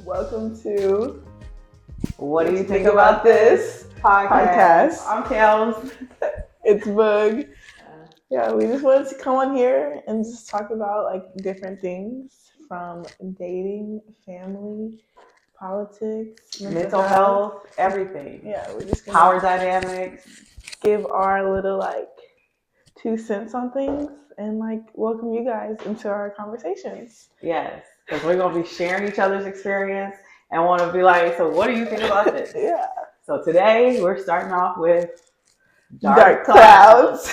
Welcome to What do you think about this podcast? I'm Kels. It's Bug. Yeah, we just wanted to come on here and just talk about like different things from dating, family, politics, Mental health, everything. Yeah, we're just gonna power dynamics. Give our little like 2 cents on things and like welcome you guys into our conversations. Yes, because we're gonna be sharing each other's experience and want to be like, so what do you think about this? Yeah. So today we're starting off with dark clouds.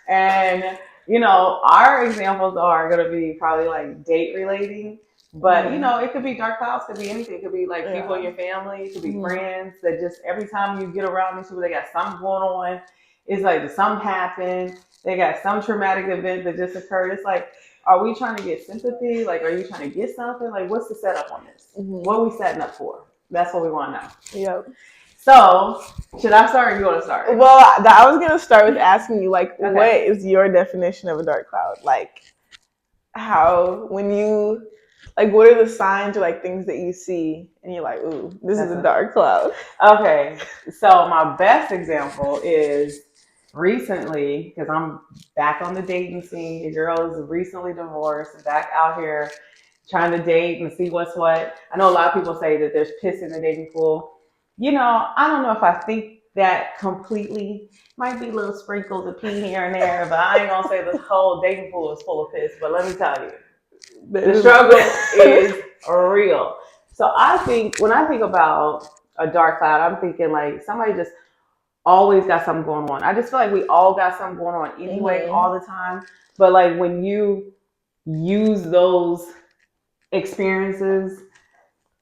And you know, our examples are gonna be probably like date relating. But you know, it could be dark clouds, could be anything. It could be like people in your family, it could be friends that just every time you get around these people, they got something going on. It's like something happened. They got some traumatic event that just occurred. It's like, are we trying to get sympathy? Like, are you trying to get something? Like, what's the setup on this? What are we setting up for? That's what we want to know. Yep. So, should I start or you want to start? Well, I was going to start with asking you, like, what is your definition of a dark cloud? Like, how, when you, like, what are the signs or, like, things that you see and you're like, ooh, this is a dark cloud? Okay. So, my best example is recently, because I'm back on the dating scene. The girl is recently divorced, back out here trying to date and see what's what. I know a lot of people say that there's piss in the dating pool. You know, I don't know if I think that completely. Might be little sprinkles of pee here and there, but I ain't gonna say the whole dating pool is full of piss. But let me tell you, the struggle is real. So I think when I think about a dark cloud, I'm thinking like somebody just always got something going on. I just feel like we all got something going on anyway, all the time. But like when you use those experiences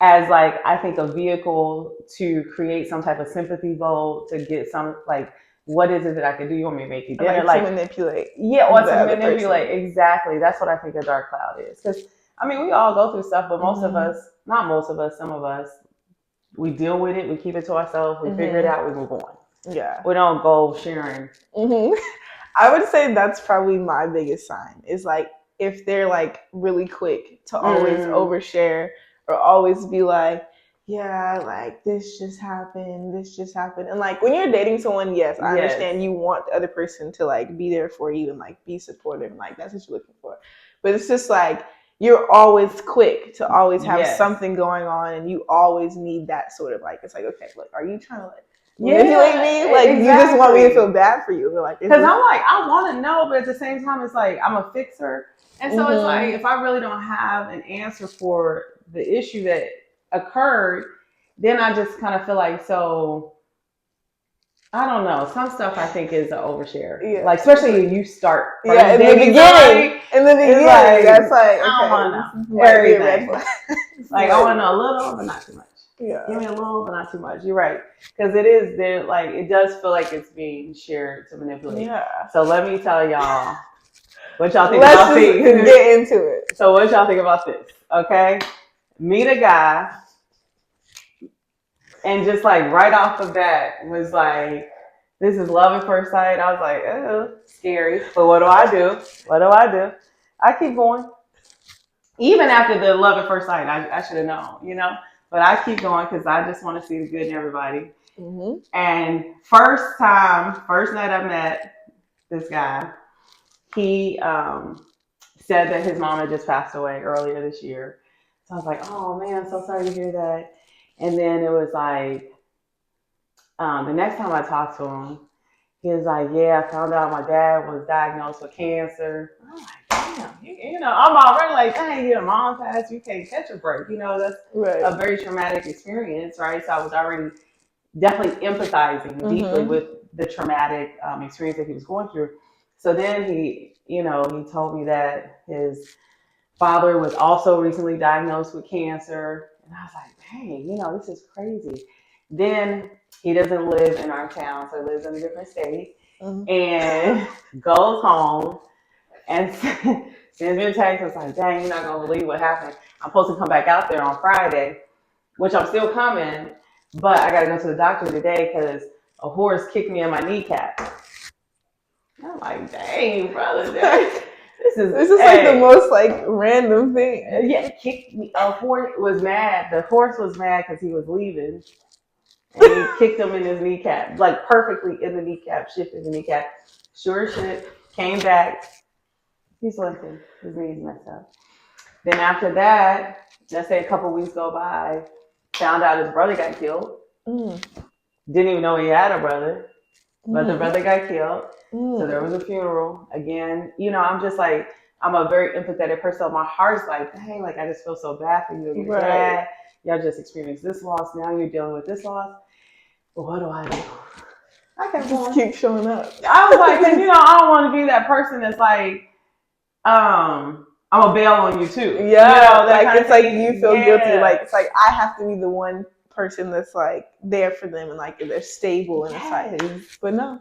as like, I think a vehicle to create some type of sympathy vote, to get some like, what is it that I can do? You want me to make you dinner? Like to manipulate. Yeah, or to manipulate. Exactly. That's what I think a dark cloud is. Because I mean, we all go through stuff, but most of us, not most of us, some of us, we deal with it, we keep it to ourselves, we figure it out, we move on. Yeah. We don't go sharing. I would say that's probably my biggest sign is like if they're like really quick to always overshare or always be like, yeah, like this just happened. And like when you're dating someone, yes, I understand you want the other person to like be there for you and like be supportive and like that's what you're looking for. But it's just like you're always quick to always have something going on and you always need that sort of like, it's like, okay, look, are you trying to like manipulate me? Like you just want me to feel bad for you. Like, because I'm like, I want to know, but at the same time, it's like I'm a fixer. And so it's like, if I really don't have an answer for the issue that occurred, then I just kind of feel like, so I don't know. Some stuff I think is an overshare. Yeah. Like, especially when you start. Yeah, in the beginning. Like, that's like, okay, I don't want to know everything. Like, I want to know a little, but not too much. Yeah. Give me a little, but not too much. You're right. Because it is there, like, it does feel like it's being shared to manipulate. Yeah. So let me tell y'all what y'all think about this. Let's get into it. So what y'all think about this? Okay. Meet a guy. And just like right off the bat was like, this is love at first sight. I was like, oh, scary. But what do I do? I keep going. Even after the love at first sight, I should have known, you know? But I keep going because I just want to see the good in everybody. And first night I met this guy, he said that his mom had just passed away earlier this year. So I was like, oh man, I'm so sorry to hear that. And then it was like, the next time I talked to him, he was like, yeah, I found out my dad was diagnosed with cancer. I'm like, damn, you know, I'm already like, dang, your mom passed, you can't catch a break. You know, that's a very traumatic experience, right? So I was already definitely empathizing deeply with the traumatic experience that he was going through. So then he told me that his father was also recently diagnosed with cancer. And I was like, dang, you know, this is crazy. Then he doesn't live in our town, so he lives in a different state. And goes home and sends me a text. I was like, dang, you're not going to believe what happened. I'm supposed to come back out there on Friday, which I'm still coming, but I got to go to the doctor today because a horse kicked me in my kneecap. I'm like, dang, brother, this This is like the most like random thing. Yeah, kicked me. A horse was mad. The horse was mad because he was leaving. And he kicked him in his kneecap, like perfectly in the kneecap, shifted the kneecap. Sure shit, came back. He's limping. His knee's messed up. Then after that, let's say a couple weeks go by, found out his brother got killed. Didn't even know he had a brother, but the brother got killed. So there was a funeral. Again, you know, I'm just like, I'm a very empathetic person. So my heart's like, dang, like I just feel so bad for you and your dad. Y'all just experienced this loss. Now you're dealing with this loss. But what do I do? I kept just keep showing up. I was like, you know, I don't want to be that person that's like, I'm gonna bail on you too. Yeah, you know, like it's like you feel guilty. Like it's like I have to be the one person that's like there for them and like they're stable and it's like, but no,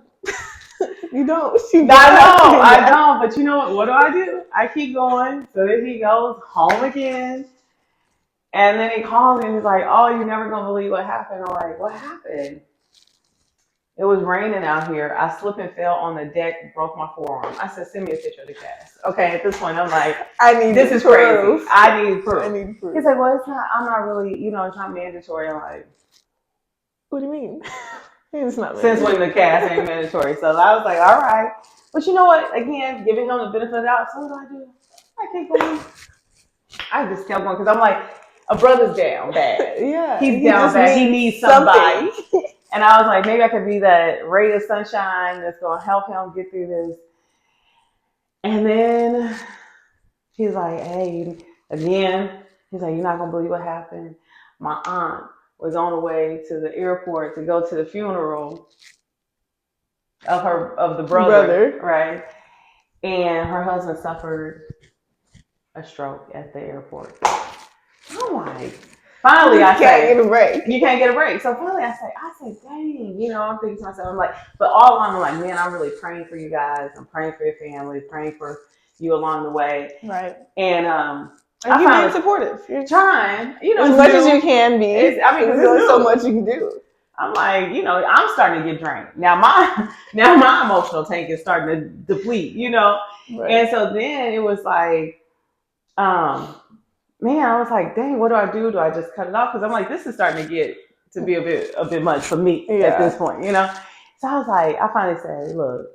you don't. I don't. But you know what? What do? I keep going. So then he goes home again, and then he calls me and he's like, "Oh, you're never gonna believe what happened." I'm like, "What happened?" It was raining out here. I slipped and fell on the deck, broke my forearm. I said, "Send me a picture of the cast." Okay, at this point, I'm like, this is proof. Crazy. I need proof. He's like, "Well, it's not. I'm not really. You know, it's not mandatory." I'm like, "What do you mean?" It's not mandatory. Since when the cast ain't mandatory? So I was like, "All right." But you know what? Again, giving him the benefit of the doubt. So what do? I keep going. I just kept going because I'm like, a brother's down bad. Yeah, he's down bad. He needs somebody. And I was like, maybe I could be that ray of sunshine that's going to help him get through this. And then he's like, hey, again, he's like, you're not going to believe what happened. My aunt was on the way to the airport to go to the funeral of the brother. Right? And her husband suffered a stroke at the airport. I'm like, finally, you can't get a break. You can't get a break. So finally, I say, dang, you know, I'm thinking to myself, I'm like, but all along, I'm like, man, I'm really praying for you guys. I'm praying for your family, praying for you along the way. Right. And you're being supportive. You're trying, you know, as much as you can be. There's only so much you can do. I'm like, you know, I'm starting to get drained. Now my emotional tank is starting to deplete, you know. Right. And so then it was like, man, I was like, dang, what do I do? Do I just cut it off? Because I'm like, this is starting to get to be a bit much for me at this point, you know? So I was like, I finally said, look,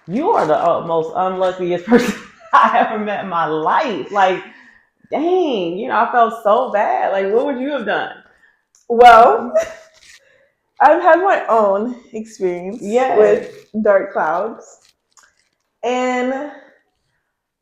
you are the most unluckiest person I ever met in my life. Like, dang, you know, I felt so bad. Like, what would you have done? Well, I've had my own experience with dark clouds. And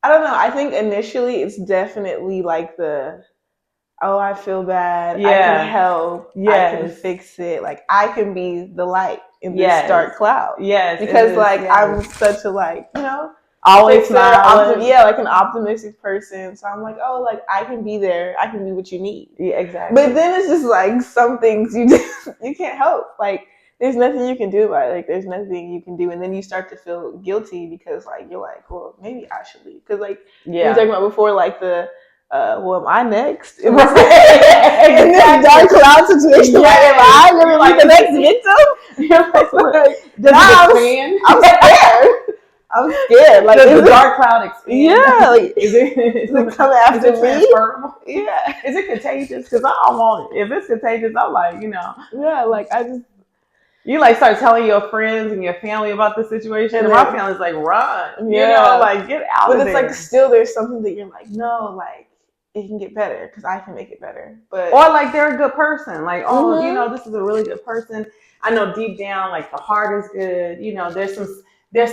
I don't know. I think initially it's definitely like I feel bad. I can help. I can fix it. Like I can be the light in this dark cloud. Yes. Because I'm such a you know, always smiling. Like an optimistic person. So I'm like, oh, like I can be there. I can be what you need. Yeah, exactly. But then it's just like some things you can't help. Like there's nothing you can do about it. Like there's nothing you can do, and then you start to feel guilty because like you're like, well, maybe I should leave because like we were talking about before, like the well, am I next? In this dark cloud situation, am I gonna be the next victim? I'm scared. I'm scared. Like the dark cloud experience. Yeah, like is it coming after me? Transferable? Yeah. Is it contagious? Because I don't want it. If it's contagious, I'm like, you know. Yeah, like I just. You like start telling your friends and your family about the situation, and my family's like, run. You know, like get out of there. But it's like still there's something that you're like, no, like it can get better because I can make it better. But or like they're a good person. Like, oh, you know, this is a really good person. I know deep down, like the heart is good. You know, there's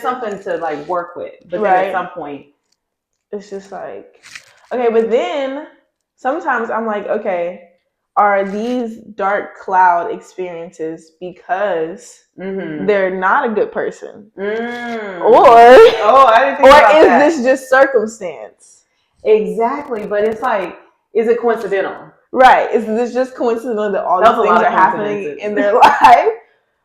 something to like work with. But then at some point, it's just like, okay. But then sometimes I'm like, okay, are these dark cloud experiences because they're not a good person, or I didn't think about that. Is this just circumstance? Exactly, but it's like, is it coincidental? Right? Is this just coincidental that all these things are happening in their life?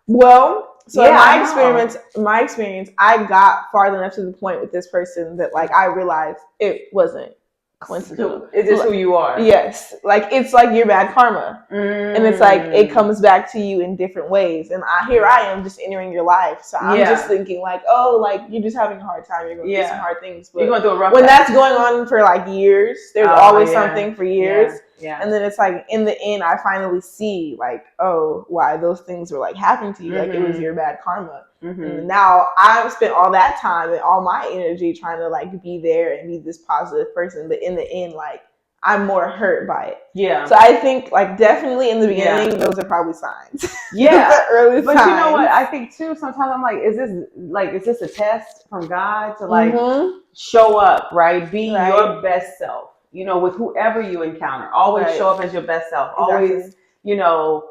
Well, so in my experience, I got far enough to the point with this person that like I realized it wasn't coincidental. It's just who you are. Yes, like it's like your bad karma, and it's like it comes back to you in different ways. And here I am just entering your life, so I'm just thinking like, oh, like you're just having a hard time, you're going through some hard things. But you're going through a rough when that's going on for like years, there's always something for years. Yeah. And then it's like in the end, I finally see like, oh, why those things were like happening to you, like it was your bad karma. And now I've spent all that time and all my energy trying to like be there and be this positive person, but in the end, like I'm more hurt by it. Yeah. So I think like definitely in the beginning, those are probably signs. Yeah. The early but signs. You know what? I think too, sometimes I'm like, is this a test from God to like show up, right? Be your best self, you know, with whoever you encounter. Always show up as your best self. Exactly. Always, you know,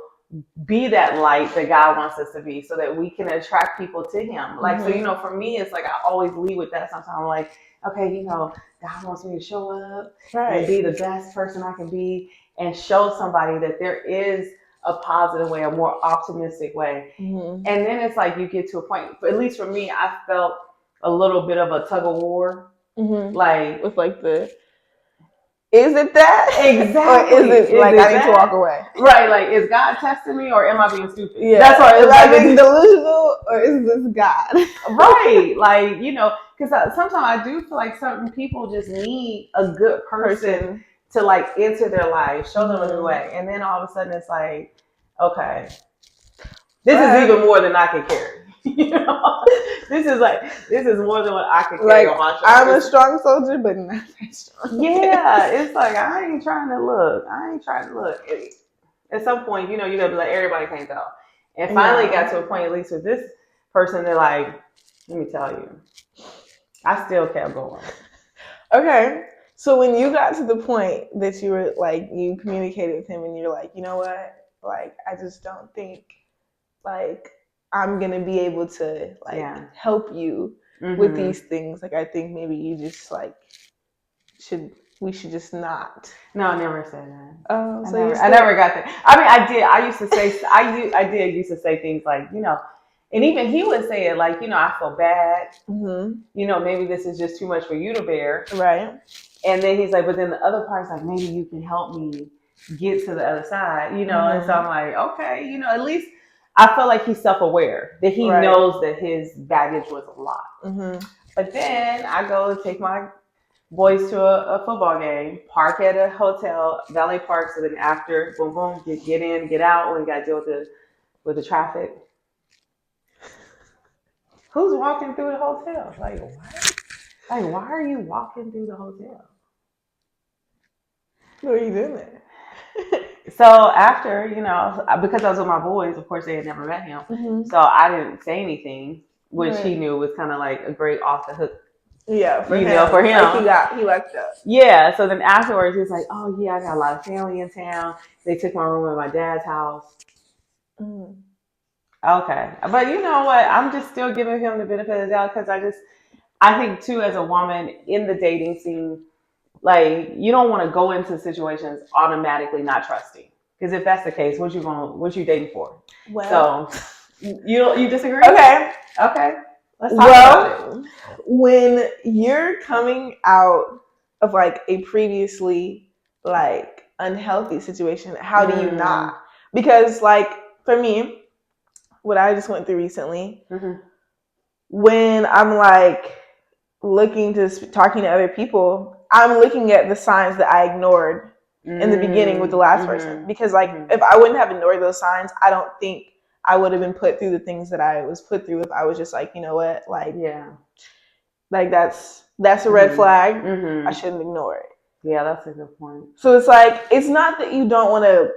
be that light that God wants us to be so that we can attract people to him. Like, so, you know, for me, it's like I always lead with that. Sometimes I'm like, okay, you know, God wants me to show up and be the best person I can be and show somebody that there is a positive way, a more optimistic way. And then it's like you get to a point, at least for me, I felt a little bit of a tug of war. Like, with like is it that? Exactly. Or is it like I need to walk away? Right, like is God testing me or am I being stupid? Yeah. That's why is I being delusional or is this God? Right, like, you know, because sometimes I do feel like certain people just need a good person to like enter their life, show them a new way. And then all of a sudden it's like, okay, this is even more than I can carry. You know, this is more than what I can carry on my shoulders. I'm a strong soldier, but not that strong. Yeah, it's like I ain't trying to look. At some point, you know, you gotta be like, everybody can't go. And finally got to a point, at least with this person, they're like, let me tell you, I still kept going. Okay. So when you got to the point that you were like, you communicated with him and you're like, you know what? Like, I just don't think like I'm going to be able to like help you with these things. Like, I think maybe you just like we should just not. No, I never said that. Oh, so I never got that. I mean, I did. I used to say, I did used to say things like, you know, and even he would say it like, you know, I feel bad. You know, maybe this is just too much for you to bear. Right. And then he's like, but then the other part's like, maybe you can help me get to the other side, you know? And so I'm like, okay, you know, at least I feel like he's self-aware that he knows that his baggage was a lot. But then I go to take my boys to a football game, park at a hotel, valet park. So then after, boom, boom, get in, get out. We got to deal with the traffic. Who's walking through the hotel? Like, what? Like, why are you walking through the hotel? What are you doing there? So after, you know, because I was with my boys, of course they had never met him. So I didn't say anything, which he knew was kind of like a great off the hook. Yeah, for him. Like he lucked up. Yeah, so then afterwards he's like, oh yeah, I got a lot of family in town. They took my room at my dad's house. Okay, but you know what? I'm just still giving him the benefit of the doubt because I think too, as a woman in the dating scene, like you don't want to go into situations automatically not trusting. Because if that's the case, what you dating for? Well, so you disagree? Okay. Let's talk about it. When you're coming out of like a previously like unhealthy situation, how do you not? Because like for me, what I just went through recently, when I'm like talking to other people, I'm looking at the signs that I ignored in the beginning with the last person. Because like if I wouldn't have ignored those signs, I don't think I would have been put through the things that I was put through if I was just like, you know what, like like that's a red flag. I shouldn't ignore it. Yeah, that's a good point. So it's like, it's not that you don't want to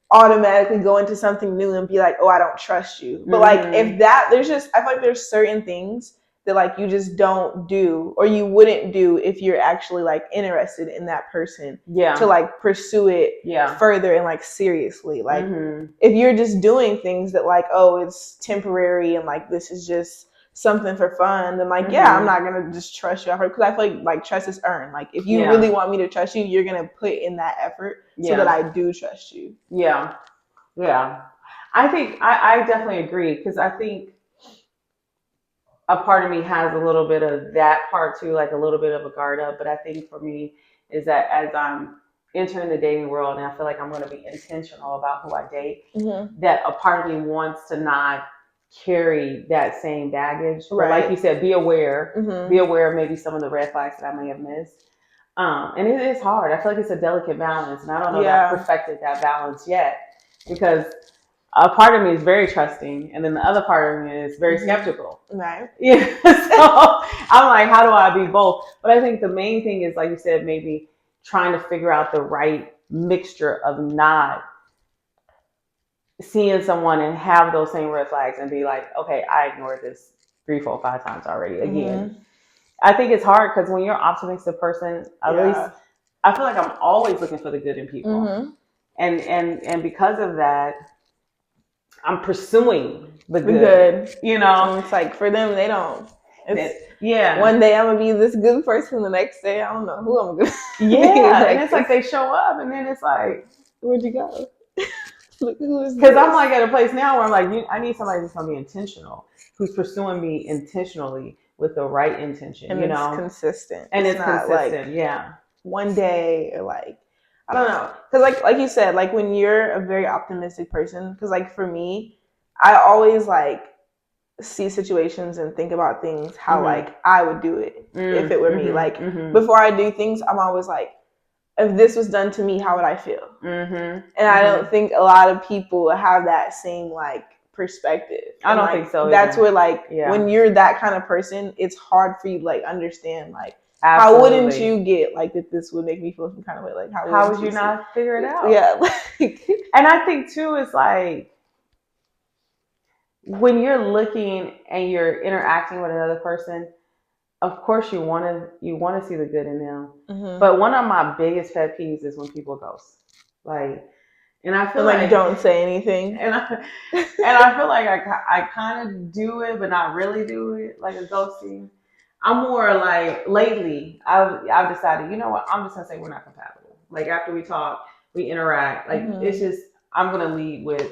automatically go into something new and be like, oh, I don't trust you. But like if that, I feel like there's certain things that like you just don't do or you wouldn't do if you're actually like interested in that person to like pursue it further and like seriously. Like if you're just doing things that like, oh, it's temporary and like this is just something for fun, then like I'm not gonna just trust you because I feel like trust is earned. Like if you really want me to trust you, you're gonna put in that effort so that I do trust you. I think I definitely agree because I think a part of me has a little bit of that part too, like a little bit of a guard up. But I think for me, is that as I'm entering the dating world and I feel like I'm going to be intentional about who I date, that a part of me wants to not carry that same baggage. Right. But like you said, be aware of maybe some of the red flags that I may have missed. And it is hard. I feel like it's a delicate balance, and I don't know that I've perfected that balance yet, because a part of me is very trusting, and then the other part of me is very skeptical. Right. Yeah. So I'm like, how do I be both? But I think the main thing is, like you said, maybe trying to figure out the right mixture of not seeing someone and have those same red flags and be like, okay, I ignored this 3, 4, 5 times already again. I think it's hard because when you're an optimistic person, at least I feel like I'm always looking for the good in people. And because of that, I'm pursuing the good. You know? And it's like for them, they don't. One day I'm gonna be this good person, the next day I don't know who I'm gonna be. Like, and it's like they show up and then it's like, where'd you go? Because I'm like at a place now where I'm like, I need somebody who's gonna be intentional, who's pursuing me intentionally with the right intention, and it's consistent. And it's not consistent, like one day or like, I don't know. Because like you said, like when you're a very optimistic person, because like for me, I always like see situations and think about things how like I would do it if it were me. Like before I do things, I'm always like, if this was done to me, how would I feel? And I don't think a lot of people have that same like perspective. I don't think so. That's either. where like when you're that kind of person, it's hard for you to like understand like how wouldn't you get like that this would make me feel some kind of way? Like how would you not figure it out? Yeah. And I think too it's like when you're looking and you're interacting with another person, of course you want to see the good in them. But one of my biggest pet peeves is when people ghost. Like, and I feel like don't say anything. And I feel like I kind of do it, but not really do it, like a ghosting. I'm more like lately I've decided, you know what, I'm just gonna say we're not compatible. Like after we talk, we interact. Like it's just I'm gonna lead with.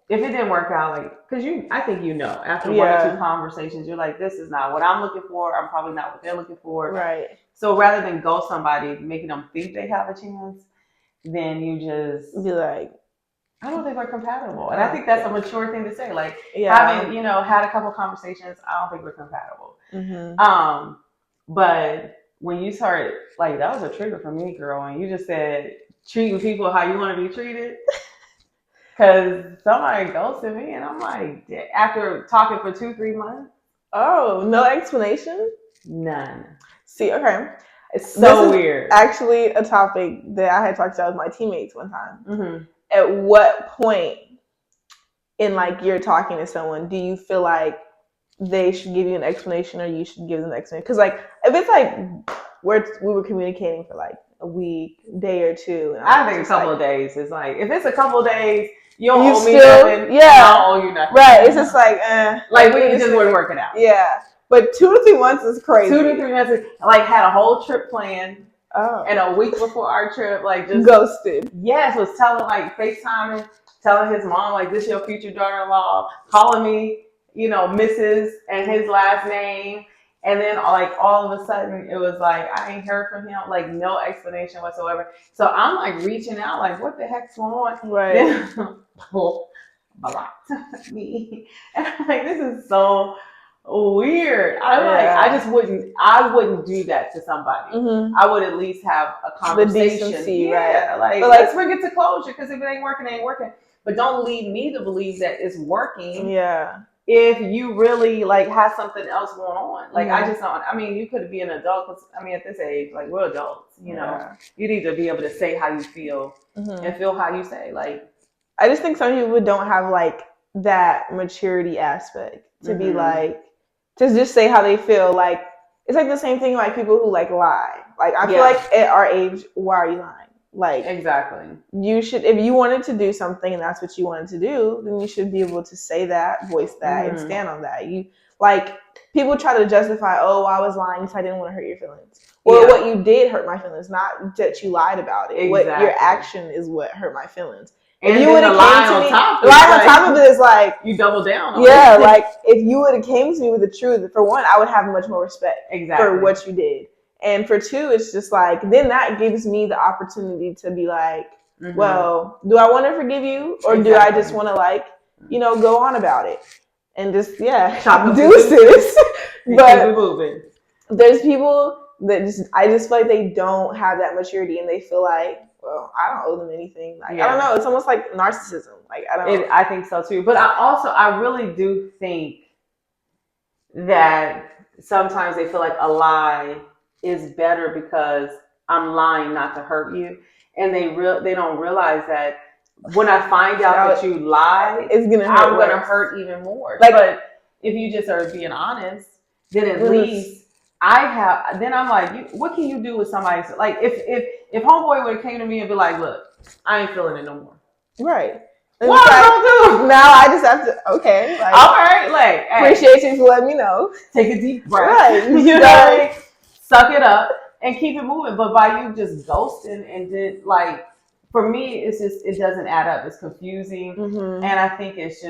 If it didn't work out, like, because I think after 1 or 2 conversations, you're like, this is not what I'm looking for. I'm probably not what they're looking for. Right. So rather than ghost somebody, making them think they have a chance, then you just be like, I don't think we're compatible. And I think that's a mature thing to say. Like having, had a couple conversations, I don't think we're compatible. But when you start, like, that was a trigger for me, girl. And you just said treating people how you want to be treated. Because somebody ghosted me, and I'm like, after talking for 2-3 months. Oh, no explanation? None. See, okay. It's so weird. Actually, a topic that I had talked about with my teammates one time. At what point in like you're talking to someone do you feel like they should give you an explanation or you should give them an explanation? Because like if it's like we were communicating for like a week, day or two. And I think a couple of days is like, if it's a couple of days, you don't owe me nothing. Yeah. I don't owe you nothing. Right. It's just like, like we just wouldn't work it out. Yeah. But 2 to 3 months is crazy. 2 to 3 months is like had a whole trip planned. Oh. And a week before our trip, like just ghosted. Yes, was telling like FaceTiming, telling his mom like this your future daughter-in-law, calling me, Mrs. and his last name. And then like all of a sudden it was like I ain't heard from him, like no explanation whatsoever. So I'm like reaching out, like what the heck's going on? Right. Blocked me. And I'm like, this is so weird. I wouldn't do that to somebody. I would at least have a conversation. The decency, right? Like let's bring it to closure, because if it ain't working, it ain't working. But don't lead me to believe that it's working. Yeah. If you really like have something else going on, like I just don't. I mean, you could be an adult. Cause, I mean, at this age, like we're adults. You need to be able to say how you feel and feel how you say. Like, I just think some people don't have like that maturity aspect to be like to just say how they feel. Like it's like the same thing like people who like lie. Like I feel like at our age, why are you lying? Like exactly. You should, if you wanted to do something and that's what you wanted to do, then you should be able to say that, voice that, and stand on that. You like people try to justify, oh, I was lying because I didn't want to hurt your feelings. Well, what you did hurt my feelings, not that you lied about it. Exactly. What your action is what hurt my feelings. And if you would have came to me, the lie on top of it is like you double down on like if you would have came to me with the truth, for one, I would have much more respect for what you did. And for two, it's just like, then that gives me the opportunity to be like, well, do I want to forgive you, or do I just want to like, go on about it and just deuces. But there's people that I just feel like they don't have that maturity, and they feel like, well, I don't owe them anything. Like, I don't know. It's almost like narcissism. Like, I don't. I think so too. But I really do think that sometimes they feel like a lie is better because I'm lying not to hurt you, and they don't realize that when I find out that you lie, I'm gonna hurt even more. Like, but if you just are being honest, then at least then I'm like, what can you do with somebody? Like, if homeboy would have came to me and be like, look, I ain't feeling it no more. Right. What am I gonna do? Now I just have to, okay. Like, all right, like, appreciate you for letting me know. Take a deep breath. Right. You know, suck it up and keep it moving. But by you just ghosting and did, like, for me, it's just, it doesn't add up. It's confusing. And I think it's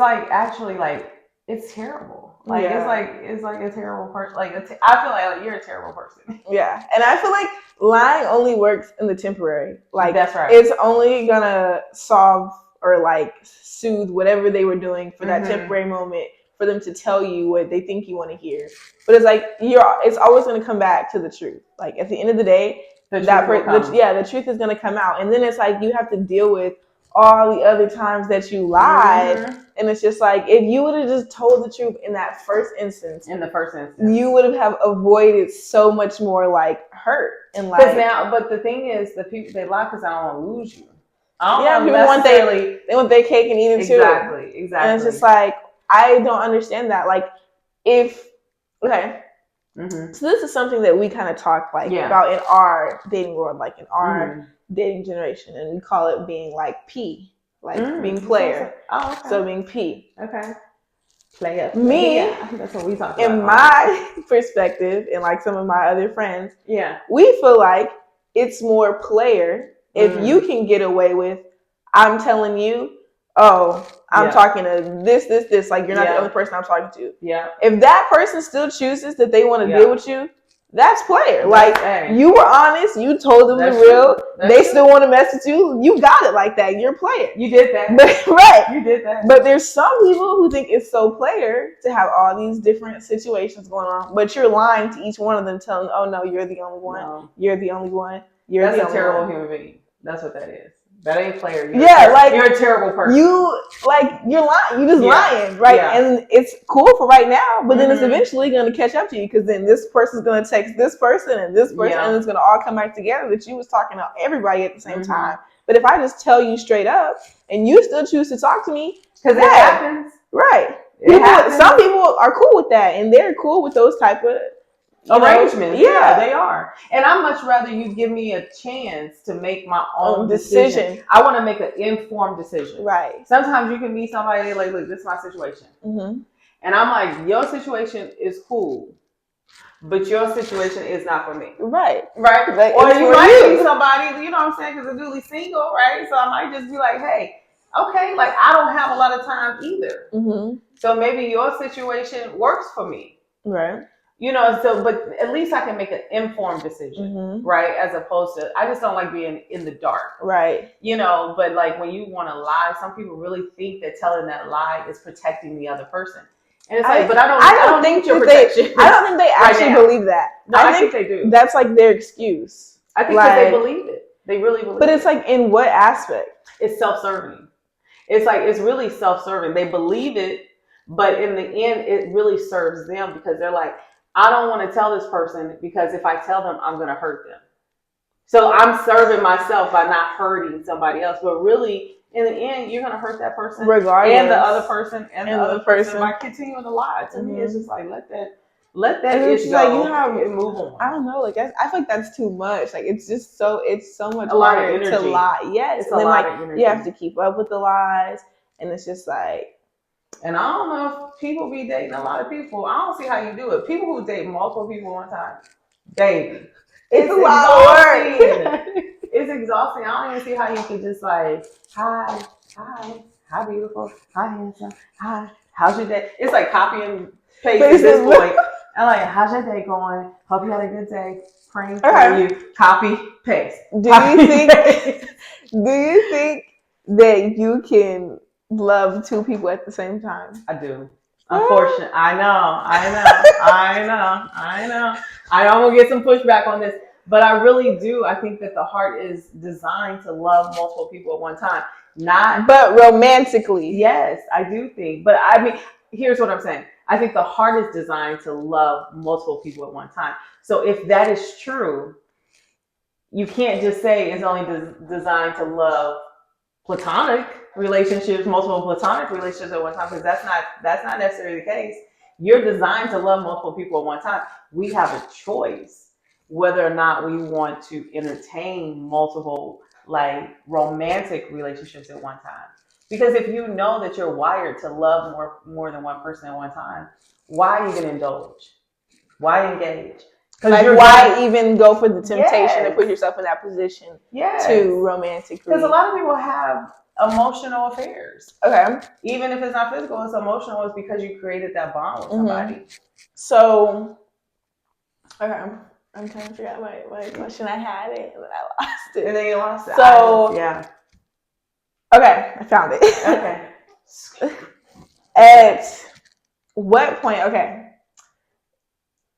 like, actually, like, it's terrible. Like, it's like a terrible person. Like, I feel like you're a terrible person. Yeah. And I feel like lying only works in the temporary. Like, that's right. It's only gonna solve or like soothe whatever they were doing for that temporary moment, for them to tell you what they think you want to hear. But it's like, it's always gonna come back to the truth. Like, at the end of the day, the truth is gonna come out. And then it's like, you have to deal with all the other times that you lied. And it's just like, if you would have just told the truth in that first instance, you would have avoided so much more like hurt and like. But the thing is, the people, they lie because I don't want to lose you. People want their cake and eat it too. Exactly. And it's just like, I don't understand that. Like, so this is something that we kind of talk about in our dating world, like in our dating generation, and we call it being like P, like being player. Oh, okay. So being P. Okay. Player. Me, that's what we talk about. In my perspective, and like some of my other friends, we feel like it's more player if you can get away with, I'm telling you, I'm talking to this. Like, you're not the only person I'm talking to. Yeah. If that person still chooses that they want to deal with you, that's player. Like, you were honest. You told them the real. They still want to mess with you. You got it like that. You're player. You did that. Right. You did that. But there's some people who think it's so player to have all these different situations going on, but you're lying to each one of them, telling, oh, no, you're the only one. No. You're the only one. That's a terrible human being. That's what that is. That ain't player. You're you're a terrible person. You're lying. You're just lying, right? Yeah. And it's cool for right now, but then it's eventually going to catch up to you, because then this person's going to text this person and this person, and it's going to all come back together that you was talking to everybody at the same time. But if I just tell you straight up and you still choose to talk to me, because it happens, right? Some people are cool with that, and they're cool with those type of arrangements. Yeah, they are. And I'd much rather you give me a chance to make my own decision. I want to make an informed decision. Right. Sometimes you can meet somebody like, look, this is my situation. And I'm like, your situation is cool, but your situation is not for me. Right. Like, or you might meet somebody, you know what I'm saying, because they're newly single, right? So I might just be like, hey, okay, like, I don't have a lot of time either. So maybe your situation works for me. Right. You know, so, but at least I can make an informed decision, right? As opposed to, I just don't like being in the dark. Right. You know, but like, when you want to lie, some people really think that telling that lie is protecting the other person. And it's like, but I don't think your protection. I don't think they actually believe that. No, I think they do. That's like their excuse. I think that they believe it. They really believe it. But it's like, in what aspect? It's self-serving. It's like, it's really self-serving. They believe it, but in the end, it really serves them, because they're like, I don't want to tell this person, because if I tell them, I'm going to hurt them. So I'm serving myself by not hurting somebody else. But really, in the end, you're going to hurt that person. Regardless. And the other person. And the other person by continuing to lie. To me, it's just like, let that issue go. Like, move on. I don't know. Like, I feel like that's too much. Like, it's so much harder to lie. Yes. It's a lot of energy. You have to keep up with the lies. And it's just like. And I don't know if people be dating a lot of people. I don't see how you do it. People who date multiple people one time, baby, it's a lot of work. It's exhausting. I don't even see how you can just like, hi, beautiful, hi, handsome, hi, how's your day? It's like copy and paste at this point. I'm like, how's your day going? Hope you had a good day. Praying for you. Copy, paste. Do you think that you can love two people at the same time? I do. Unfortunately, I know. I know I'm gonna get some pushback on this, but I really do. I think that the heart is designed to love multiple people at one time. But romantically. Yes, I do think. But I mean, here's what I'm saying. I think the heart is designed to love multiple people at one time. So if that is true, you can't just say it's only designed to love platonic relationships, multiple platonic relationships at one time, because that's not necessarily the case. You're designed to love multiple people at one time. We have a choice whether or not we want to entertain multiple like romantic relationships at one time. Because if you know that you're wired to love more than one person at one time, why even indulge? Why engage? Like, why even go for the temptation to put yourself in that position to romantically? Because a lot of people have emotional affairs. Okay. Even if it's not physical, it's emotional. It's because you created that bond with somebody. So, okay. I'm trying to figure out my question. I had it, but I lost it. And then you lost it. So, yeah. Okay, I found it. Okay. At what point,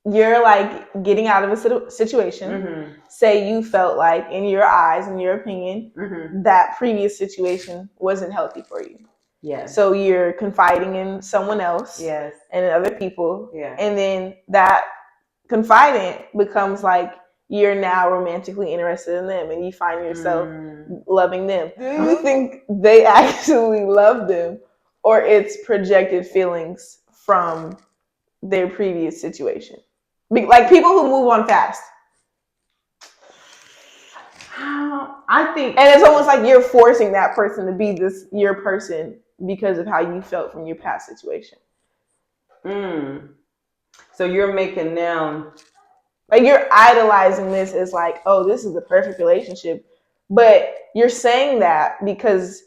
you're like getting out of a situation. Say you felt like, in your eyes, in your opinion, that previous situation wasn't healthy for you. Yes. So you're confiding in someone else. Yes. And in other people. Yeah. And then that confidant becomes like you're now romantically interested in them, and you find yourself loving them. Do you think they actually love them, or it's projected feelings from their previous situation? Like people who move on fast. I think, and it's almost like you're forcing that person to be your person because of how you felt from your past situation. So you're making them, like, you're idolizing this as like, oh, this is the perfect relationship, but you're saying that because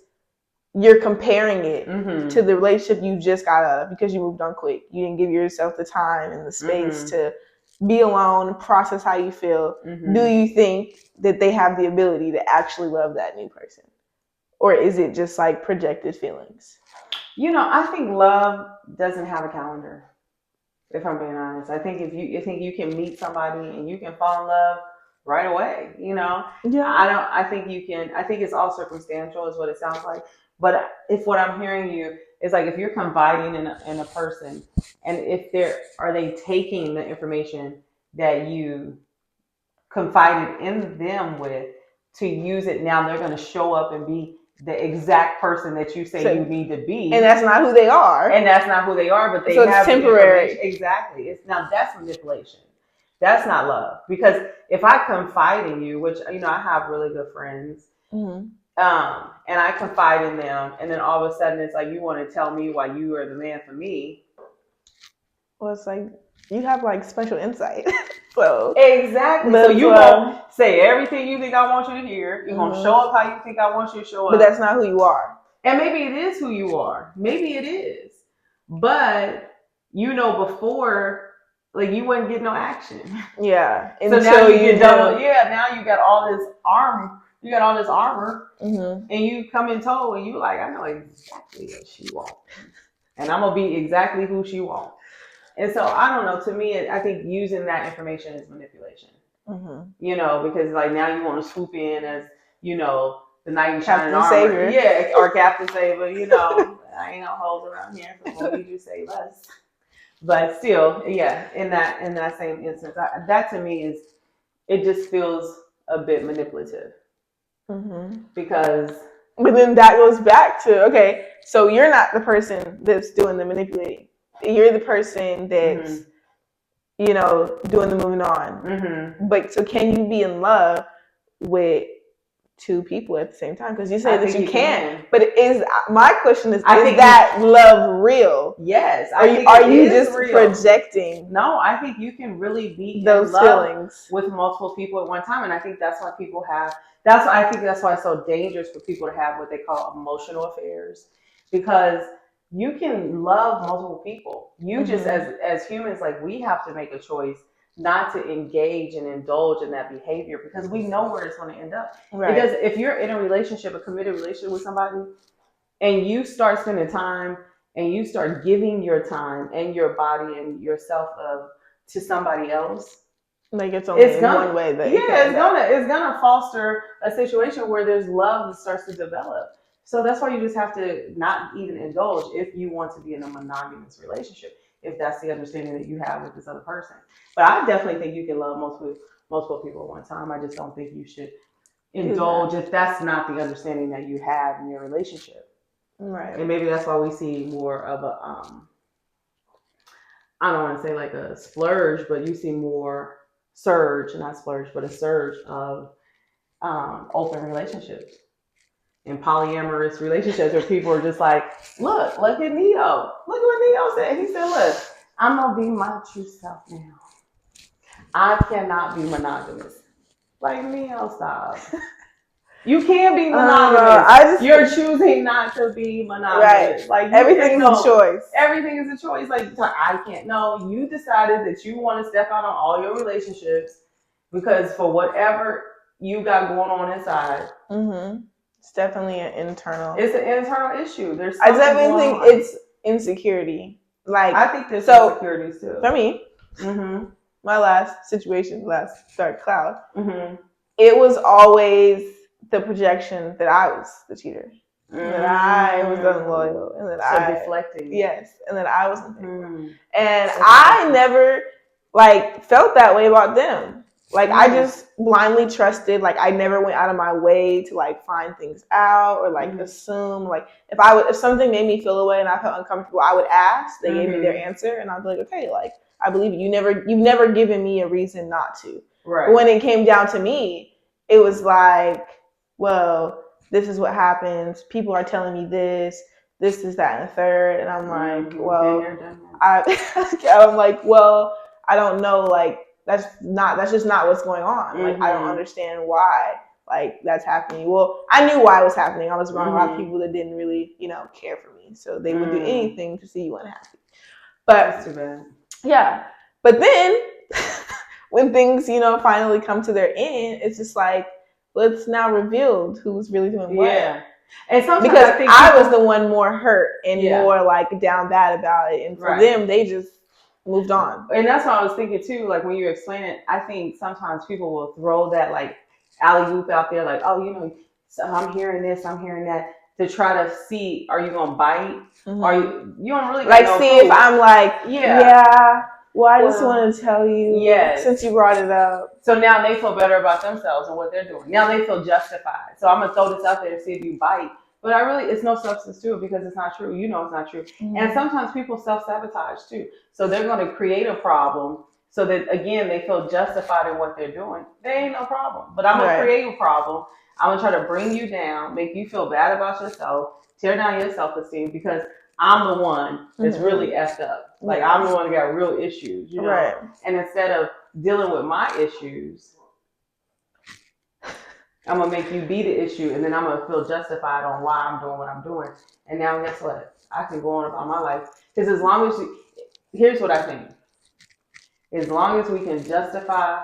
you're comparing it to the relationship you just got out of because you moved on quick. You didn't give yourself the time and the space to be alone and process how you feel. Do you think that they have the ability to actually love that new person? Or is it just like projected feelings? I think love doesn't have a calendar, if I'm being honest. I think if you can meet somebody and you can fall in love right away, Yeah. I think it's all circumstantial is what it sounds like. But if what I'm hearing you is like, if you're confiding in a person, and if are they taking the information that you confided in them with to use it, now they're going to show up and be the exact person that you say you need to be. And that's not who they are. But they have it's temporary. Exactly. That's manipulation. That's not love. Because if I confide in you, which, I have really good friends, and I confide in them, and then all of a sudden it's like, you want to tell me why you are the man for me. Well, it's like, you have like special insight. So exactly. So you won't say everything you think I want you to hear. You're going to show up how you think I want you to show up. But that's not who you are. And maybe it is who you are. Maybe it is. But before, like, you wouldn't get no action. Yeah. So now you get double. Yeah. Now you got all this armor. You got all this armor, and you come in tow, and you like, I know exactly what she wants, and I'm gonna be exactly who she wants. And so I don't know. To me, I think using that information is manipulation. Because like now you want to swoop in as the knight in shining armor, Savior. or Captain Savior. I ain't no hoes around here, so what we do say less. But still, yeah, in that same instance, that to me it just feels a bit manipulative. Because, but then that goes back to, so you're not the person that's doing the manipulating. You're the person that's doing the moving on. But so can you be in love with two people at the same time? Because you say that you can. But my question is that love real? Yes. Are you just projecting? No, I think you can really be those in love feelings with multiple people at one time. And I think that's why people have, that's why it's so dangerous for people to have what they call emotional affairs. Because you can love multiple people. You just as humans, like we have to make a choice not to engage and indulge in that behavior because we know where it's going to end up. Right. Because if you're in a relationship, a committed relationship with somebody, and you start spending time and you start giving your time and your body and yourself to somebody else, like it's only one way that it's gonna foster a situation where there's love that starts to develop. So that's why you just have to not even indulge if you want to be in a monogamous relationship, if that's the understanding that you have with this other person. But I definitely think you can love multiple people at one time. I just don't think you should indulge if that's not the understanding that you have in your relationship. Right. And maybe that's why we see more of a I don't want to say like a splurge, but you see more not splurge, but a surge of open relationships and polyamorous relationships where people are just like, look at Neo. Look at what Neo said. He said, look, I'm going to be my true self now. I cannot be monogamous. Like, Neo, stop. You can be monogamous. You're choosing not to be monogamous. Right. Like everything's a choice. Everything is a choice. Like I can't. No, you decided that you want to step out on all your relationships because for whatever you got going on inside. It's definitely an internal. It's an internal issue. I definitely think it's insecurity. Like I think there's insecurities too. For me, my last situation, last dark cloud, it was always the projection that I was the cheater, that I was unloyal, and that deflecting. Yes, and that I was unfaithful. And I never felt that way about them. I just blindly trusted. I never went out of my way to find things out or assume. If something made me feel away and I felt uncomfortable, I would ask. They gave me their answer, and I'd be like, okay, I believe you. You've never given me a reason not to. Right. But when it came down to me, it was like, well, this is what happens. People are telling me this, is that, and the third, and I'm like, well, I'm like, well, I don't know, that's just not what's going on. I don't understand why that's happening. Well, I knew why it was happening. I was around a lot of people that didn't really, care for me, so they would do anything to see you unhappy. But that's too bad. Yeah, but then when things, finally come to their end, it's just well, it's now revealed who's really doing what. Yeah. And sometimes because I was the one more hurt and more down bad about it, and for them, they just moved on. And that's what I was thinking too. When you explain it, I think sometimes people will throw that alley-oop out there, so I'm hearing this, I'm hearing that, to try to see, are you gonna bite? Are you don't really see if I'm well, I just want to tell you since you brought it up. So now they feel better about themselves and what they're doing. Now they feel justified. So I'm gonna throw this out there to see if you bite. But it's no substance to it because it's not true. It's not true. And sometimes people self-sabotage too. So they're gonna create a problem so that again they feel justified in what they're doing. There ain't no problem. But I'm gonna create a problem. I'm gonna try to bring you down, make you feel bad about yourself, tear down your self-esteem because I'm the one that's really effed up. I'm the one that got real issues, Right. And instead of dealing with my issues, I'm going to make you be the issue, and then I'm going to feel justified on why I'm doing what I'm doing. And now guess what? I can go on about my life. Because as long as here's what I think. As long as we can justify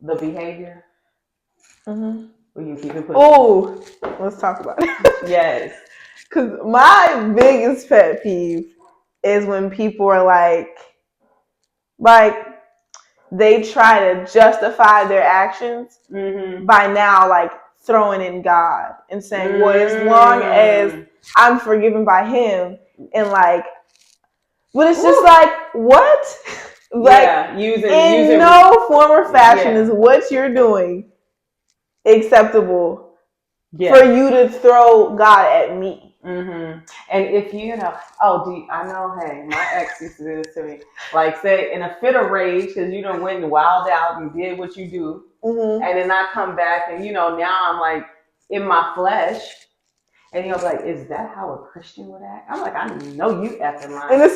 the behavior, we can keep it pushing. Oh, let's talk about it. Yes. Because my biggest pet peeve is when people are they try to justify their actions by now throwing in God and saying, well, as long as I'm forgiven by him and but it's just what? Using no form or fashion is what you're doing acceptable for you to throw God at me. And if I know, hey, my ex used to do this to me. Say in a fit of rage because you done went and wild out and did what you do, and then I come back and now I'm in my flesh, and he'll be like, "Is that how a Christian would act?" I'm like, "I know you effing lying," and it's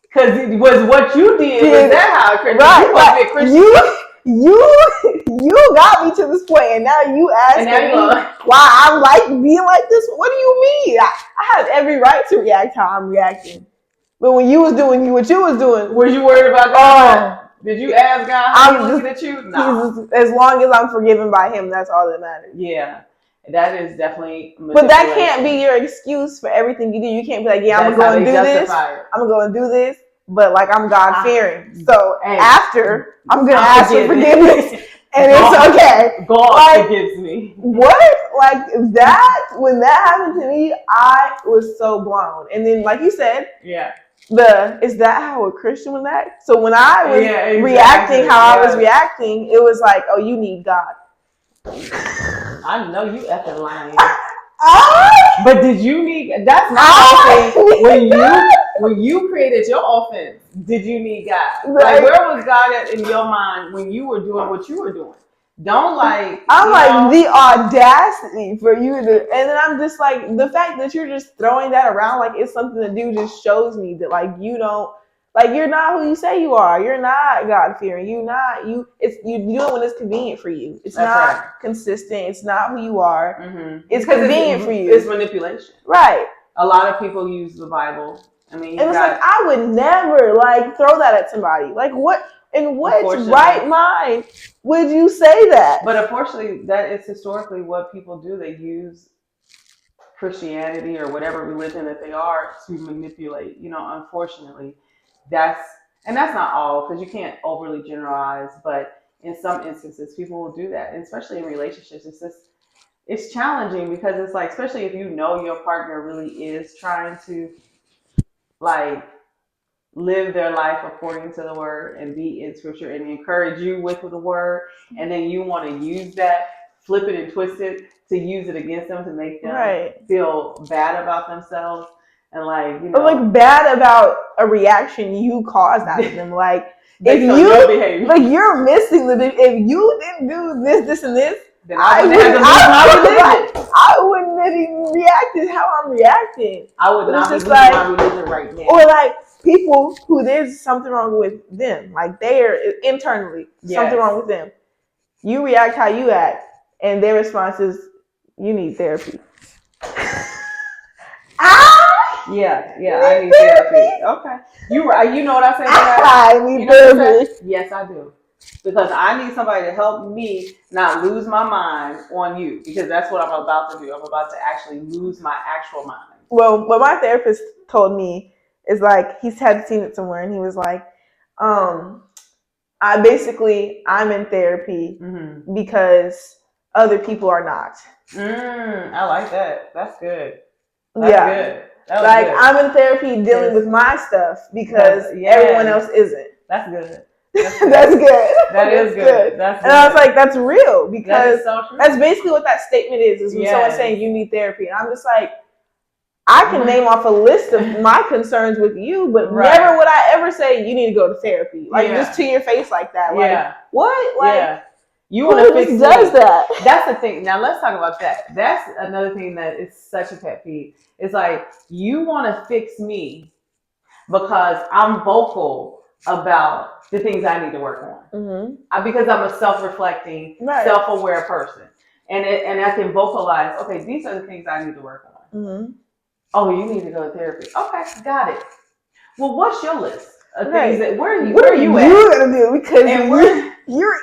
because it was what you did. Was that how a Christian? Right? you got me to this point, and now you asking me why I'm like being like this. What do you mean? I have every right to react how I'm reacting. But when you was doing what you was doing, was you worried about God? Did you ask God how he's looking at you? No. As long as I'm forgiven by him, that's all that matters. Yeah. That is definitely but that can't be your excuse for everything you do. You can't be like, yeah, I'm gonna go and do this. I'm gonna go and do this, but like I'm God fearing. So after I'm gonna ask for forgiveness and it's okay. God forgives me. What? Like that when that happened to me, I was so blown. And then like you said, yeah. Is that how a Christian would act? So when I was reacting how I was reacting, it was like, oh, you need God. I know you effing lying. But did you need? That's my thing. When you created your offense, did you need God? Like where was God at in your mind when you were doing what you were doing? Don't like. I'm like the audacity for you to, and then I'm just like the fact that you're just throwing that around like it's something to do just shows me that like you don't. Like you're not who you say you are. You're not God fearing. You do it when it's convenient for you. It's not consistent. It's not who you are. Mm-hmm. It's convenient for you. It's manipulation, right? A lot of people use the Bible. I mean, and it's like I would never like throw that at somebody. Like what? In what right mind would you say that? But unfortunately, that is historically what people do. They use Christianity or whatever religion that they are to manipulate. Unfortunately. That's not all, because you can't overly generalize, but in some instances people will do that, and especially in relationships. It's challenging because it's like, especially if you know your partner really is trying to like live their life according to the word and be in scripture and encourage you with the word, and then you want to use that, flip it and twist it to use it against them to make them feel bad about themselves. And like bad about a reaction you caused out of them. Like if you're missing if you didn't do this and this, then I wouldn't have even reacted how I'm reacting. I would not be losing my religion right now. Or like people who there's something wrong with them, like they're internally something wrong with them. You react how you act, and their response is, "You need therapy." Yeah, I need therapy. Okay. You know what I said? I need therapy. Yes, I do. Because I need somebody to help me not lose my mind on you. Because that's what I'm about to do. I'm about to actually lose my actual mind. Well, what my therapist told me is like, he's had seen it somewhere, and he was like, I'm in therapy because other people are not. I like that. That's good. That's good. Like good. I'm in therapy dealing with my stuff because everyone else isn't. That's good. That's good. That is good. That's good. And I was like, that's real, because that's basically what that statement is when someone's saying you need therapy. And I'm just like, I can name off a list of my concerns with you, but never would I ever say you need to go to therapy. Like just to your face like that. Like what? Like you want to fix does that? That's the thing. Now let's talk about that. That's another thing that is such a pet peeve. It's like you want to fix me because I'm vocal about the things I need to work on. Because I'm a self-reflecting, self-aware person, and I can vocalize. Okay, these are the things I need to work on. Oh, you need to go to therapy. Okay, got it. Well, what's your list of things that where are you gonna do? Because you're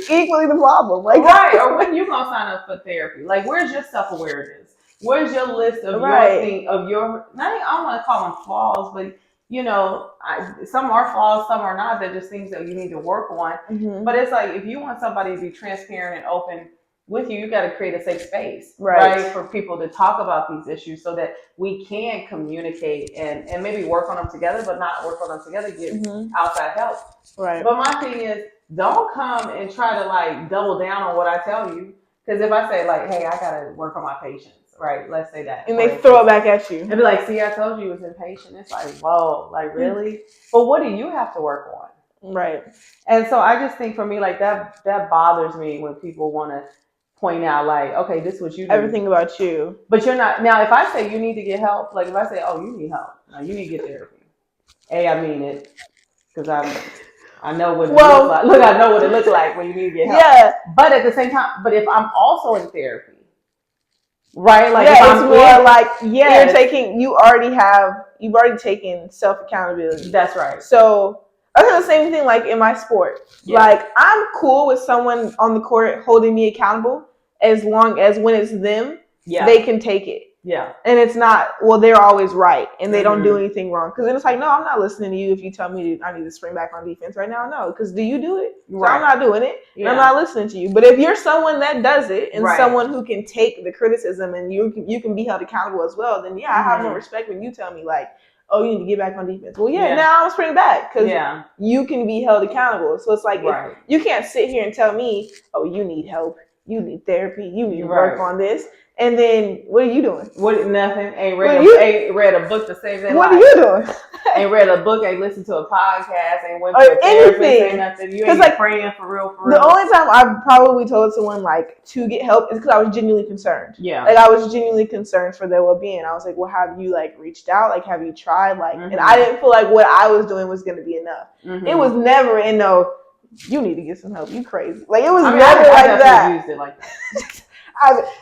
equally the problem. Like or when you gonna sign up for therapy? Like, where's your self-awareness? Where's your list of your thing of your? I don't want to call them flaws, but some are flaws, some are not. They're just things that you need to work on. But it's like if you want somebody to be transparent and open with you, you got to create a safe space, right, for people to talk about these issues so that we can communicate and maybe work on them together, but not work on them together, get outside help. Right. But my thing is, don't come and try to like double down on what I tell you. Because if I say like, hey, I got to work on my patience, right? Let's say that. And they throw it back at you. And be like, see, I told you it was impatient. It's like, whoa, like really? But what do you have to work on? Right. And so I just think for me, like that bothers me when people want to point out like, okay, this is what you do. Everything about you. But you're not. Now, if I say you need to get help, like if I say, oh, you need help, now you need to get therapy. I mean it, because I know what it looks like. Look, I know what it looks like when you need to get help. Yeah. But at the same time, but if I'm also in therapy, right? Like, yeah, if it's I'm more like yes. you've already taken self accountability. That's right. So I think the same thing like in my sport. Yeah. Like I'm cool with someone on the court holding me accountable as long as when it's them, they can take it. Yeah. And it's not, well, they're always right and they don't do anything wrong. Because then it's like, no, I'm not listening to you if you tell me I need to spring back on defense right now. No, because do you do it? So right. I'm not doing it. Yeah. And I'm not listening to you. But if you're someone that does it and someone who can take the criticism and you can be held accountable as well, then yeah, I have more respect when you tell me like, oh, you need to get back on defense. Well, yeah. Now I'm spring back because you can be held accountable. So it's like, you can't sit here and tell me, oh, you need help. You need therapy. You need to work on this. And then, what are you doing? Nothing. Ain't read a book to save their life. What are you doing? Ain't read a book, ain't listened to a podcast, ain't went to a therapist, ain't nothing. You ain't like, praying for real. The only time I probably told someone like to get help is because I was genuinely concerned. Yeah. Like I was genuinely concerned for their well-being. I was like, well, have you like reached out? Like, have you tried? Like, and I didn't feel like what I was doing was going to be enough. It was never you need to get some help. You crazy. Like it was never like that. Used it like that.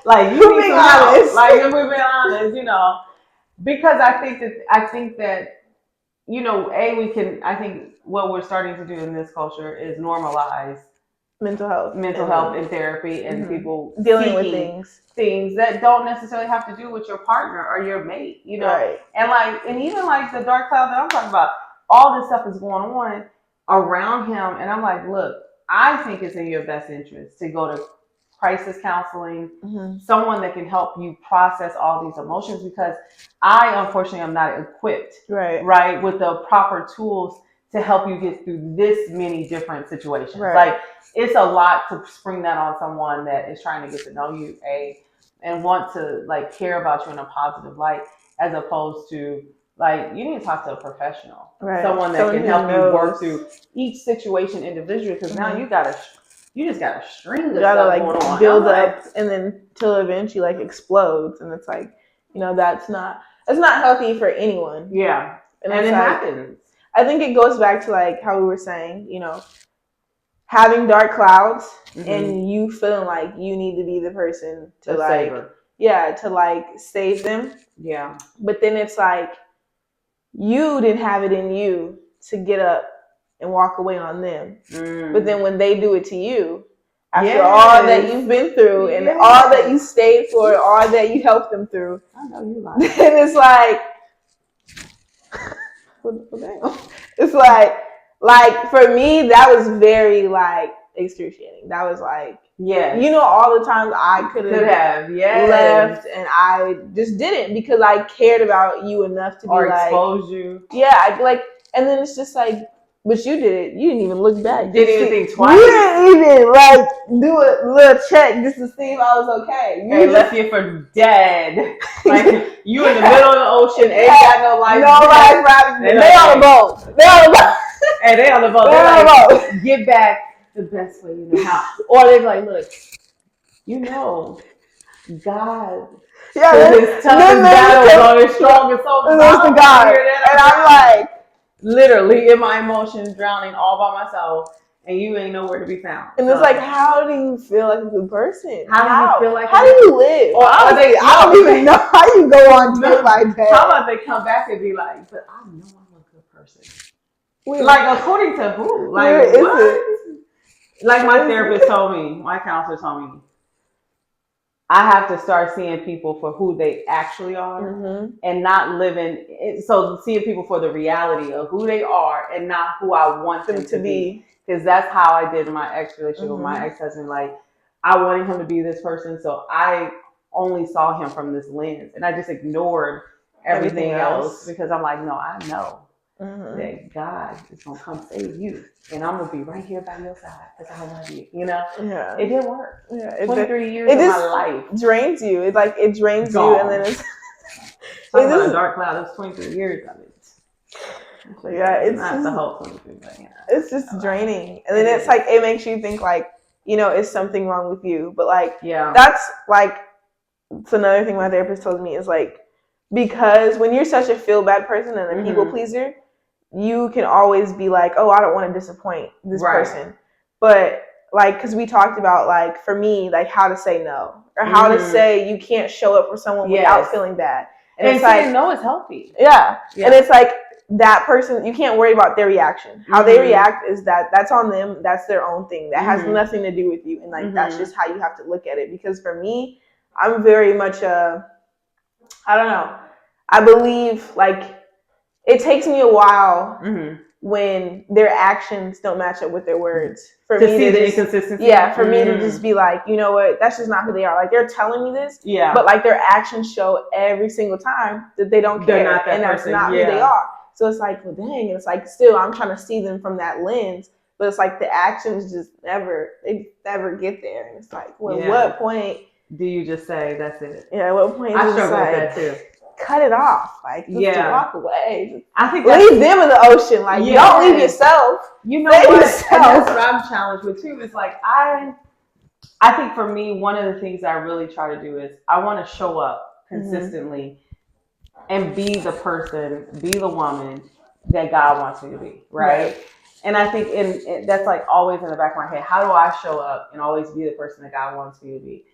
Like you need some help. Like if we're being honest, because I think that I think what we're starting to do in this culture is normalize mental health and therapy and people dealing with things that don't necessarily have to do with your partner or your mate, Right. And even like the dark cloud that I'm talking about, all this stuff is going on around him, and I'm like, look, I think it's in your best interest to go to crisis counseling, someone that can help you process all these emotions, because I unfortunately am not equipped right with the proper tools to help you get through this many different situations. Like it's a lot to spring that on someone that is trying to get to know you and want to like care about you in a positive light, as opposed to like you need to talk to a professional, someone that can help you work through each situation individually, because now you just got a string of stuff like going on. Build up and then till eventually like explodes, and it's like that's not healthy for anyone. Yeah, and it happens. I think it goes back to like how we were saying, having dark clouds and you feeling like you need to be the person to save them. Yeah, but then it's like you didn't have it in you to get up and walk away on them. But then when they do it to you, after all that you've been through and all that you stayed for, all that you helped them through, I know you like. Then it's like, it's like for me that was very like excruciating. That was like, all the times I could have left and I just didn't because I cared about you enough to be expose you. Yeah, and then it's just like, but you did it. You didn't even look back. Didn't even think twice. You didn't even do a little check just to see if I was okay. They left you for dead. Like you in the middle of the ocean, ain't got no life. No life raft. They on the boat. Hey, they on the boat. They're on the boat. Get back the best way you know how. Or they're like, look, God. Yeah, his toughest battles on his strongest soldiers. And there's the God. And I'm like, literally in my emotions, drowning all by myself, and you ain't nowhere to be found. And it's like, how do you feel like a good person? How do you feel like? How do you live? Or honestly, I don't even know how you go on day by day. How about they come back and be like, but I know I'm a good person. Like according to who? Like where is what? it? Like my therapist told me, my counselor told me, I have to start seeing people for who they actually are and not living. So seeing people for the reality of who they are and not who I want them to be. Because that's how I did in my ex-relationship with my ex-husband. Like I wanted him to be this person. So I only saw him from this lens and I just ignored everything else because I'm like, no, I know that God is going to come save you. And I'm going to be right here by your side because I love you. Yeah. It didn't work. Yeah. 23 years of my life. Drains you. It drains Gone. you and then it's... Talking about a dark cloud. It was 23 years of it. It's not the whole 23, but it's just draining. And then it's like, it makes you think like, is something wrong with you? But like, that's like, it's another thing my therapist told me is like, because when you're such a feel bad person and a people pleaser, you can always be like, oh, I don't want to disappoint this person. But like, because we talked about, like, for me, like how to say no, or how to say you can't show up for someone without feeling bad. And it's like, no is healthy. Yeah. And it's like, that person, you can't worry about their reaction. How they react is that's on them. That's their own thing. That has nothing to do with you. And like, that's just how you have to look at it. Because for me, I'm very much I don't know. I believe like it takes me a while when their actions don't match up with their words. For me see the inconsistency. Yeah, for me to just be like, you know what, that's just not who they are. Like, they're telling me this, but like their actions show every single time that they don't care, not that and person. That's not who they are. So it's like, well, dang, and it's like, still, I'm trying to see them from that lens, but it's like the actions just never get there, and it's like, well, at what point do you just say that's it? Yeah, at what point I struggle with that too. Cut it off, like just walk away. I think leave them in the ocean, like don't leave yourself. You know what? And that's what I'm challenged with too. It's like I think for me, one of the things I really try to do is I want to show up consistently and be the person, be the woman that God wants me to be, right? And I think that's like always in the back of my head. How do I show up and always be the person that God wants me to be?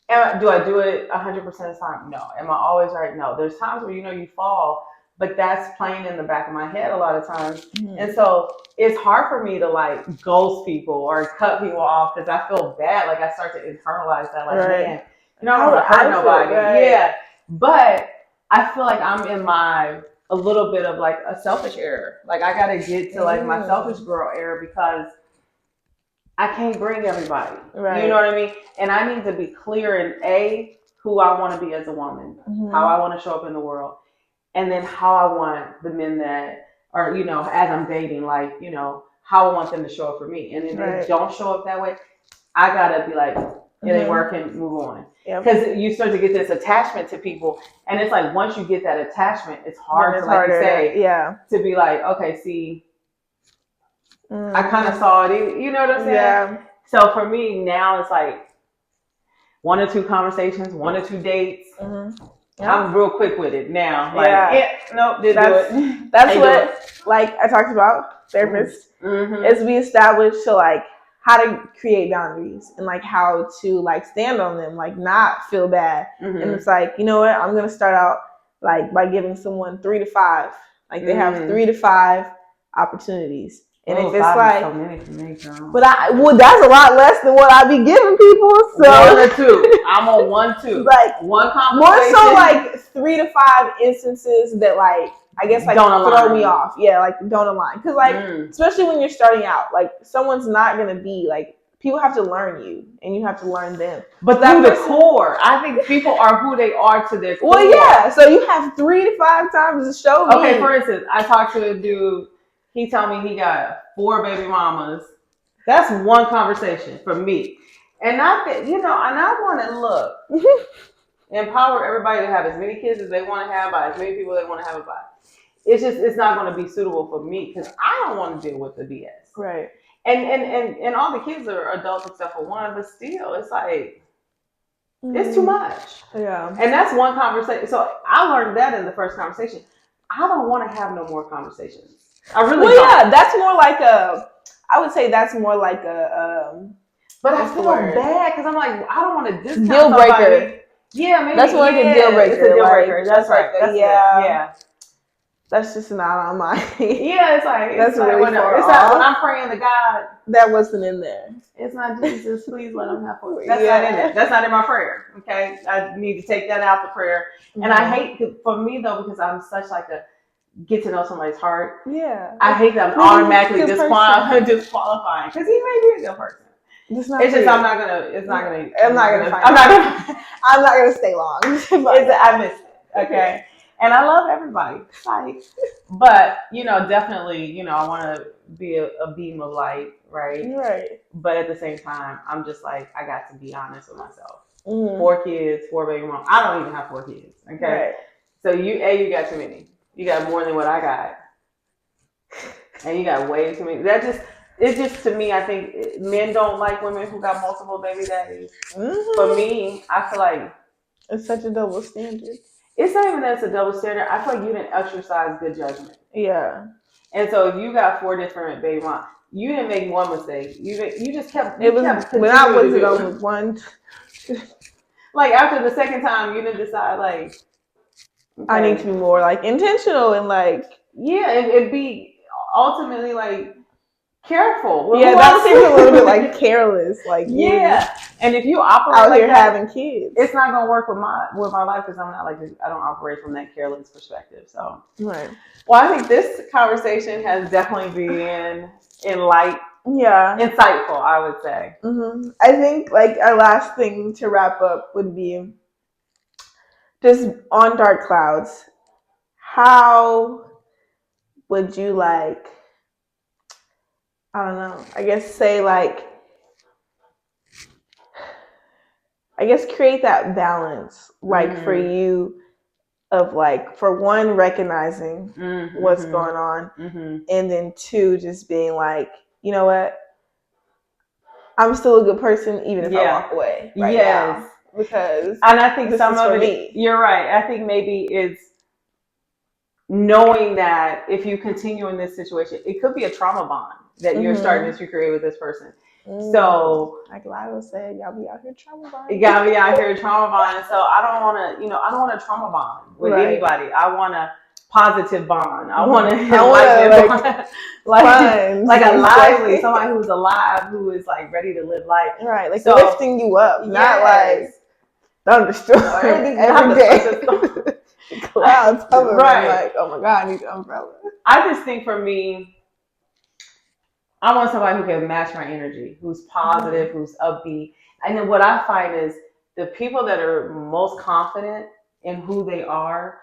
Do I do it 100% of the time? No. Am I always right? No. There's times where you fall, but that's playing in the back of my head a lot of times. And so it's hard for me to like ghost people or cut people off because I feel bad. Like I start to internalize that, like, man, I don't want to hurt nobody. Yeah. But I feel like I'm in a little bit of like a selfish error. Like I got to get to like my selfish girl era because I can't bring everybody. Right. You know what I mean? And I need to be clear in who I want to be as a woman, how I want to show up in the world, and then how I want the men that are, as I'm dating, like, how I want them to show up for me. And if they don't show up that way, I gotta be like, it ain't working, move on. Because you start to get this attachment to people, and it's like once you get that attachment, it's hard to, like you say, to be like, okay, see, I kind of saw it. You know what I'm saying? Yeah. So for me now, it's like 1 or 2 conversations, 1 or 2 dates. I'm real quick with it now. Like, nope, didn't do it. That's what, like I talked about, therapists, is we established to like how to create boundaries and like how to like stand on them, like not feel bad. And it's like, you know what, I'm gonna start out like by giving someone 3 to 5. Like they have 3 to 5 opportunities. And if it's like, so many for me, girl. But that's a lot less than what I be giving people. So 1 or 2, I'm on 1, 2. Like one conversation. More so like 3 to 5 instances that like I guess like don't throw me off. Yeah, like don't align. Because like especially when you're starting out, like someone's not gonna be like, people have to learn you and you have to learn them. But through the core, I think people are who they are to their core. Well, yeah. So you have 3 to 5 times to show me. Okay, for instance, I talked to a dude. He told me he got 4 baby mamas. That's one conversation for me. And I think, and I want to empower everybody to have as many kids as they want to have by as many people they want to have it by. It's not going to be suitable for me because I don't want to deal with the BS. Right. And all the kids are adults except for one, but still, it's like, it's too much. Yeah. And that's one conversation. So I learned that in the first conversation. I don't want to have no more conversations. I really don't. Yeah, that's more like I would say that's more like a but I feel bad because I'm like, I don't want to discount deal breaker. Somebody. Yeah, maybe that's more like a deal breaker. It's a deal breaker. That's right. Yeah. That's just not on my. Yeah, it's like that's really when I'm praying to God. That wasn't in there. It's not Jesus. Please let him have food. That's not in there. That's not in my prayer. Okay, I need to take that out the prayer. And I hate for me though because I'm such like a get to know somebody's heart. Yeah. I hate that I'm automatically disqualifying because he may be a good person. It's just I'm not gonna stay long. I miss it. Okay. And I love everybody. But definitely, I want to be a beam of light, right? Right. But at the same time, I'm just like, I got to be honest with myself. 4 kids, 4 baby moms. I don't even have 4 kids. Okay. Right. So you got too many. You got more than what I got. And you got way too many. It's just to me, I think men don't like women who got multiple baby daddies. For me, I feel like it's such a double standard. It's not even that it's a double standard. I feel like you didn't exercise good judgment. Yeah. And so if you got 4 different baby moms, you didn't make one mistake. You just kept. It was when I was it on one. Like after the second time, you didn't decide like. Okay. I need to be more like intentional and like. Yeah, it'd be ultimately like careful. Well, yeah, that seems a little bit like careless. Like yeah, and if you operate out like here that, having kids, it's not gonna work with my life because I'm not like I don't operate from that careless perspective. So right. Well, I think this conversation has definitely been insightful. I would say. Mm-hmm. I think like our last thing to wrap up would be just on dark clouds. How would you like? I don't know. I guess say like. I guess create that balance, like for you, of like for one recognizing what's going on, and then 2 just being like, you know what, I'm still a good person even if I walk away right now, because and I think this some is of for it. Me. You're right. I think maybe it's knowing that if you continue in this situation, it could be a trauma bond that you're starting to create with this person. So, like Lila said, y'all be out here trauma bonding. You gotta be out here trauma bonding. So I don't want to, I don't want to trauma bond with anybody. I want a positive bond. I want to like a lively, somebody who's alive, who is like ready to live life. Right, like so, lifting you up, not like thunderstorm every day. Clouds hovering, like, oh my God, I need an umbrella. I just think for me, I want somebody who can match my energy, who's positive, who's upbeat. And then what I find is the people that are most confident in who they are,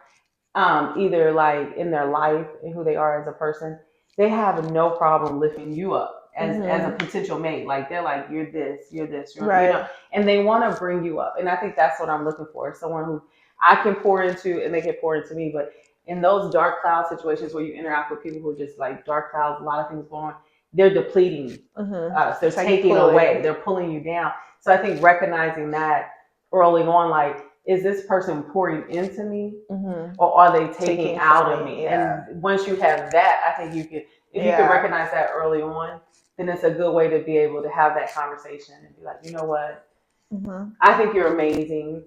either like in their life and who they are as a person, they have no problem lifting you up as a potential mate. Like they're like, you're this, you're right. And they want to bring you up. And I think that's what I'm looking for. Someone who I can pour into and they can pour into me. But in those dark cloud situations where you interact with people who are just like dark clouds, a lot of things going on, they're depleting us. They're taking away. They're pulling you down. So I think recognizing that early on, like, is this person pouring into me, or are they taking out of me? Yeah. And once you have that, I think you can, if you can recognize that early on, then it's a good way to be able to have that conversation and be like, you know what? I think you're amazing.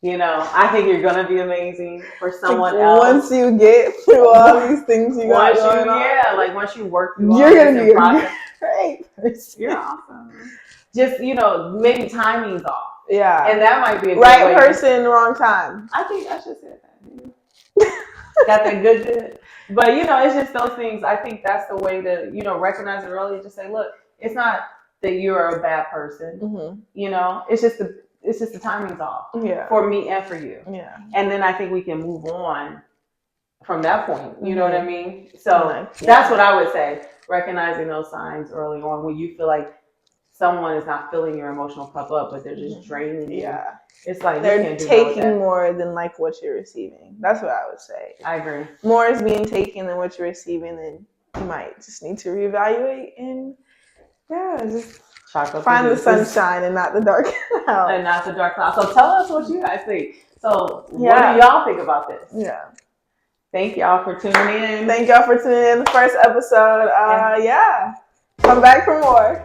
I think you're gonna be amazing for someone else. Once you get through all these things you got going on. Yeah, like once you work through you're gonna be a great person. You're awesome. Just, maybe timing's off. Yeah. And that might be a good right person, wrong time. I think I should say that. Got that good. But, it's just those things. I think that's the way to, recognize it early and just say, look, it's not that you're a bad person. It's just the timing's off for me and for you. Yeah. And then I think we can move on from that point. You know what I mean? So that's what I would say. Recognizing those signs early on when you feel like someone is not filling your emotional cup up, but they're just draining you. Yeah. It's like they're taking more than like what you're receiving. That's what I would say. I agree. More is being taken than what you're receiving, then you might just need to reevaluate and just find the sunshine and not the dark cloud. And not the dark cloud. So tell us what you guys think. So what do y'all think about this? Yeah. Thank y'all for tuning in. Thank y'all for tuning in the first episode. Come back for more.